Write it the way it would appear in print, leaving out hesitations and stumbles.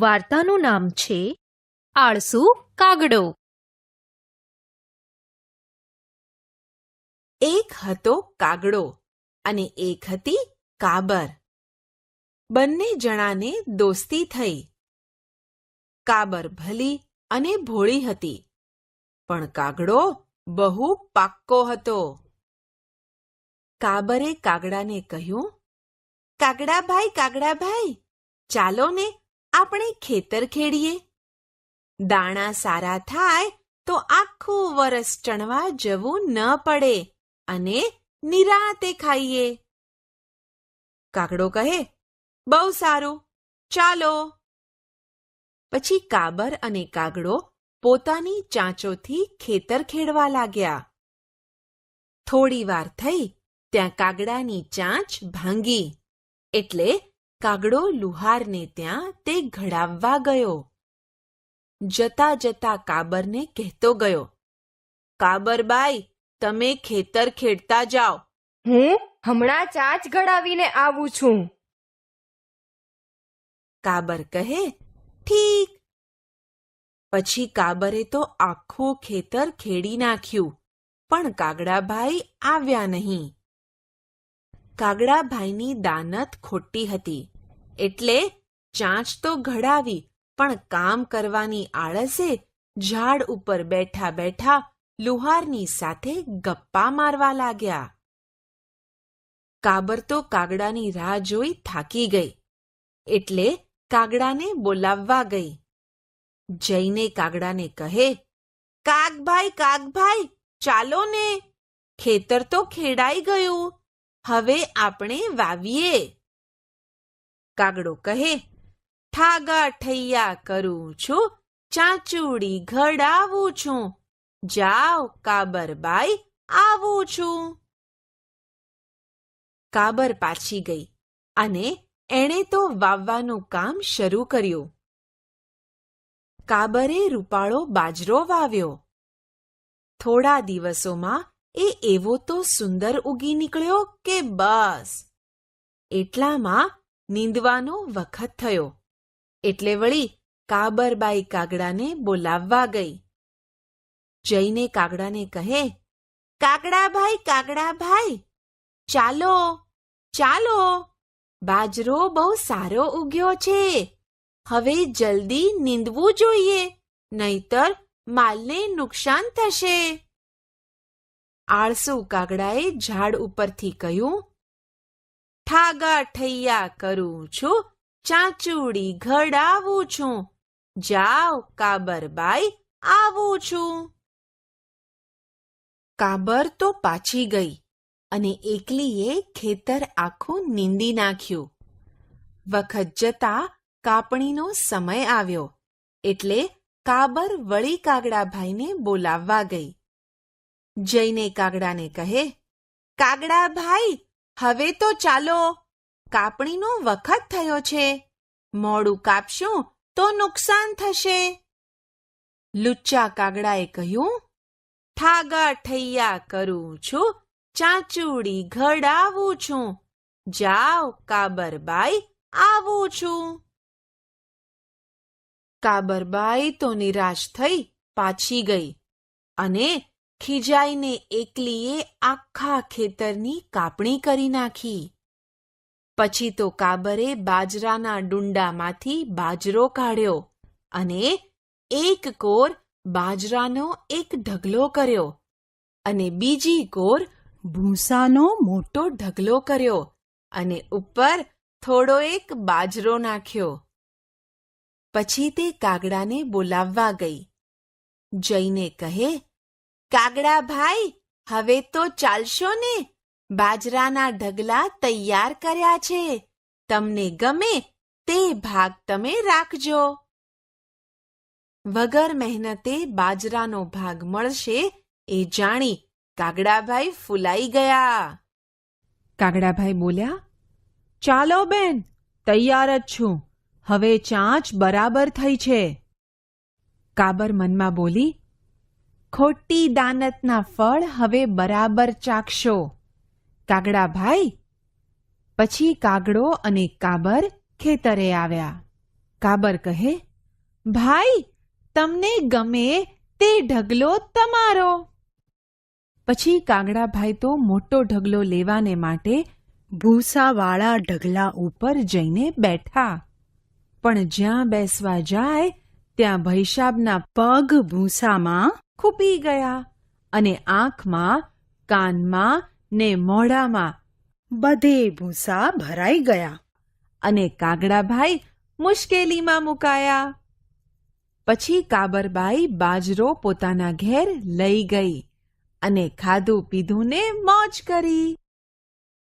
વાર્તાનું નામ છે આળસુ કાગડો. એક હતો કાગડો અને એક હતી કાબર. બંને જણાને દોસ્તી થઈ. કાબર ભલી અને ભોળી હતી, પણ કાગડો બહુ પાક્કો હતો. કાબરે કાગડાને કહ્યું, કાગડાભાઈ, ચાલો ને આપણે ખેતર ખેડીએ. દાણા સારા થાય તો આખું વરસ ચણવા જવું ન પડે અને નિરાંતે ખાઈએ. કાગડો કહે, બહુ સારું, ચાલો. પછી કાબર અને કાગડો પોતાની ચાંચોથી ખેતર ખેડવા લાગ્યા. થોડી વાર થઈ ત્યાં કાગડાની ચાંચ ભાંગી, એટલે કાગડો લુહારને ત્યાં તે ઘડાવવા ગયો. જતા જતા કાબરને કહેતો ગયો, કાબરબાઈ, તમે ખેતર ખેડતા જાઓ. હું હમણાં ચાંચ ઘડાવીને આવું છું. કાબર કહે, ઠીક. પછી કાબરે તો આખું ખેતર ખેડી નાખ્યું, પણ કાગડાભાઈ આવ્યા નહીં. કાગડાભાઈની દાનત ખોટી હતી, એટલે ચાંચ તો ઘડાવી, પણ કામ કરવાની આળસે ઝાડ ઉપર બેઠા બેઠા લુહારની સાથે ગપ્પા મારવા લાગ્યા. કાબર તો કાગડાની રાહ જોઈ થાકી ગઈ, એટલે કાગડાને બોલાવવા ગઈ. જઈને કાગડાને કહે, કાગભાઈ, ચાલો ને, ખેતર તો ખેડાઈ ગયું, હવે આપણે વાવીએ. કાગડો કહે, ઠાગા ઠૈયા કરું છું, ચાંચુડી ઘડાવું છું, જાઓ કાબરબાઈ, આવું છું. કાબર પાછી ગઈ અને એણે તો વાવવાનું કામ શરૂ કર્યું. કાબરે રૂપાળો બાજરો વાવ્યો. થોડા દિવસોમાં એ એવો તો સુંદર ઉગી નીકળ્યો કે બસ. એટલામાં નીંદવાનો વખત થયો, એટલે વળી કાબરબાઈ કાગડાને બોલાવવા ગઈ. જઈને કાગડાને કહે, કાગડાભાઈ, ચાલો, બાજરો બહુ સારો ઉગ્યો છે, હવે જલ્દી નીંદવું જોઈએ, નહીતર માલને નુકસાન થશે. આળસુ કાગડાએ ઝાડ ઉપરથી કહ્યું, ઠાગા ઠૈયા કરું છું, ચાંચુડી ઘડાવું છું, જાઓ કાબરબાઈ, આવું છું. કાબર તો પાછી ગઈ અને એકલીએ ખેતર આખું નીંદી નાખ્યું. વખત જતા કાપણીનો સમય આવ્યો, એટલે કાબર વળી કાગડાભાઈને બોલાવવા ગઈ. જઈને કાગડાને કહે, કાગડાભાઈ, હવે તો ચાલો, કાપણીનો વખત થયો છે, મોડું કાપશું તો નુકસાન થશે. લુચ્ચા કાગડાએ કહ્યું, ઠાગા ઠૈયા કરું છું, ચાંચુડી ઘડાવું છું, જાઓ કાબરબાઈ, આવું છું. કાબરબાઈ તો નિરાશ થઈ પાછી ગઈ અને ખીજાઈને એકલીએ આખા ખેતરની કાપણી કરી નાખી. પછી તો કાબરે બાજરાના ડુંડામાંથી બાજરો કાઢ્યો અને એક કોર બાજરાનો એક ઢગલો કર્યો અને બીજી કોર ભૂસાનો મોટો ઢગલો કર્યો અને ઉપર થોડો એક બાજરો નાખ્યો. પછી તે કાગડાને બોલાવવા ગઈ. જઈને કહે, કાગડાભાઈ, હવે તો ચાલશો ને, બાજરાના ઢગલા તૈયાર કર્યા છે, તમને ગમે તે ભાગ તમે રાખજો. વગર મહેનતે બાજરાનો ભાગ મળશે એ જાણી કાગડાભાઈ ફૂલાઈ ગયા. કાગડાભાઈ બોલ્યા, ચાલો બેન, તૈયાર જ છું, હવે ચાંચ બરાબર થઈ છે. કાબર મનમાં બોલી, ખોટી દાનતના ફળ હવે બરાબર ચાખશો. કાગડાભાઈ, પછી કાગડો અને કાબર ખેતરે આવ્યા. કાબર કહે, ભાઈ, તમને ગમે તે ઢગલો તમારો. પછી કાગડાભાઈ તો મોટો ઢગલો લેવાને માટે ભૂસાવાળા ઢગલા ઉપર જઈને બેઠા. પણ જ્યાં બેસવા જાય ત્યાં ભૈસાબના પગ ભૂસામાં ખૂપી ગયા અને આંખમાં, કાનમાં ને મોઢામાં બધે ભૂસા ભરાઈ ગયા અને કાગડાભાઈ મુશ્કેલીમાં મુકાયા. પછી કાબરબાઈ બાજરો પોતાના ઘેર લઈ ગઈ અને ખાધું પીધું ને મોજ કરી.